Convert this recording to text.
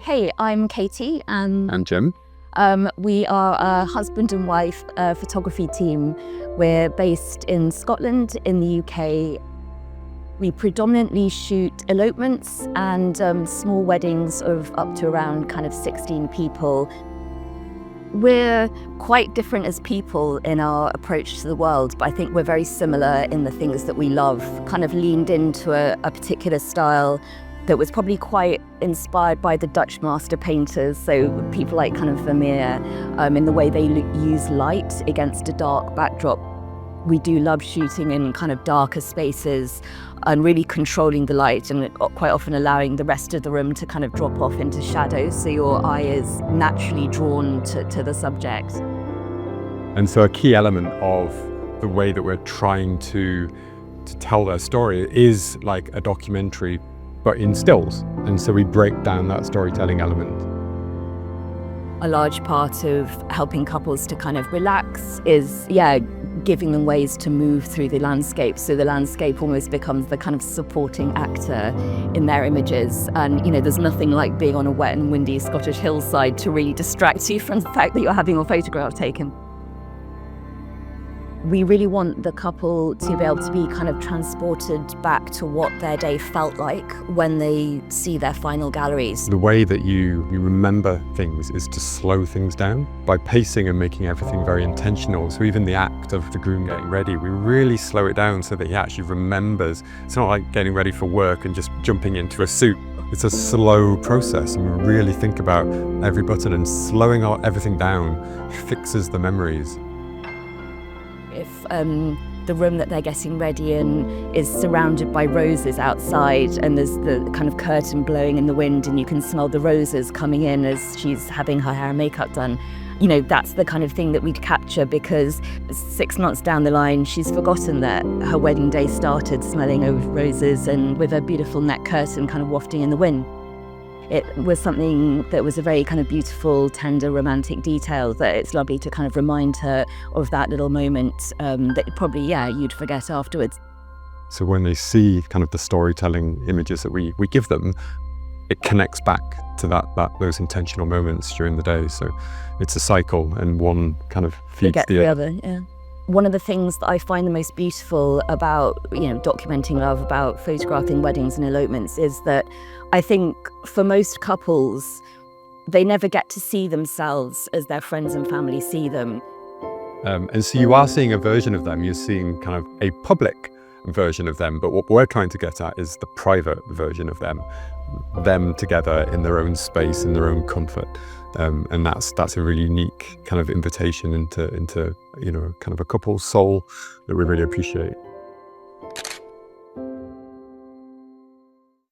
Hey, I'm Katie and Jim. We are a husband and wife photography team. We're based in Scotland in the UK. We predominantly shoot elopements and small weddings of up to around kind of 16 people. We're quite different as people in our approach to the world, but I think we're very similar in the things that we love. Kind of leaned into a particular style that was probably quite inspired by the Dutch master painters, so people like kind of Vermeer, in the way they use light against a dark backdrop. We do love shooting in kind of darker spaces and really controlling the light and quite often allowing the rest of the room to kind of drop off into shadows so your eye is naturally drawn to the subject. And so a key element of the way that we're trying to tell their story is like a documentary, but in stills. And so we break down that storytelling element. A large part of helping couples to kind of relax is, giving them ways to move through the landscape. So the landscape almost becomes the kind of supporting actor in their images. And, there's nothing like being on a wet and windy Scottish hillside to really distract you from the fact that you're having your photograph taken. We really want the couple to be able to be kind of transported back to what their day felt like when they see their final galleries. The way that you remember things is to slow things down by pacing and making everything very intentional. So even the act of the groom getting ready, we really slow it down so that he actually remembers. It's not like getting ready for work and just jumping into a suit. It's a slow process, and we really think about every button, and slowing everything down fixes the memories. If the room that they're getting ready in is surrounded by roses outside and there's the kind of curtain blowing in the wind and you can smell the roses coming in as she's having her hair and makeup done, that's the kind of thing that we'd capture, because 6 months down the line she's forgotten that her wedding day started smelling of roses and with a beautiful net curtain kind of wafting in the wind. It was something that was a very kind of beautiful, tender, romantic detail that it's lovely to kind of remind her of that little moment that probably, you'd forget afterwards. So when they see kind of the storytelling images that we give them, it connects back to those intentional moments during the day. So it's a cycle, and one kind of feeds the other. Yeah. One of the things that I find the most beautiful about, documenting love, about photographing weddings and elopements, is that I think for most couples, they never get to see themselves as their friends and family see them. And so you are seeing a version of them, you're seeing kind of a public version of them, but what we're trying to get at is the private version of them together in their own space, in their own comfort. And that's a really unique kind of invitation into kind of a couple's soul that we really appreciate.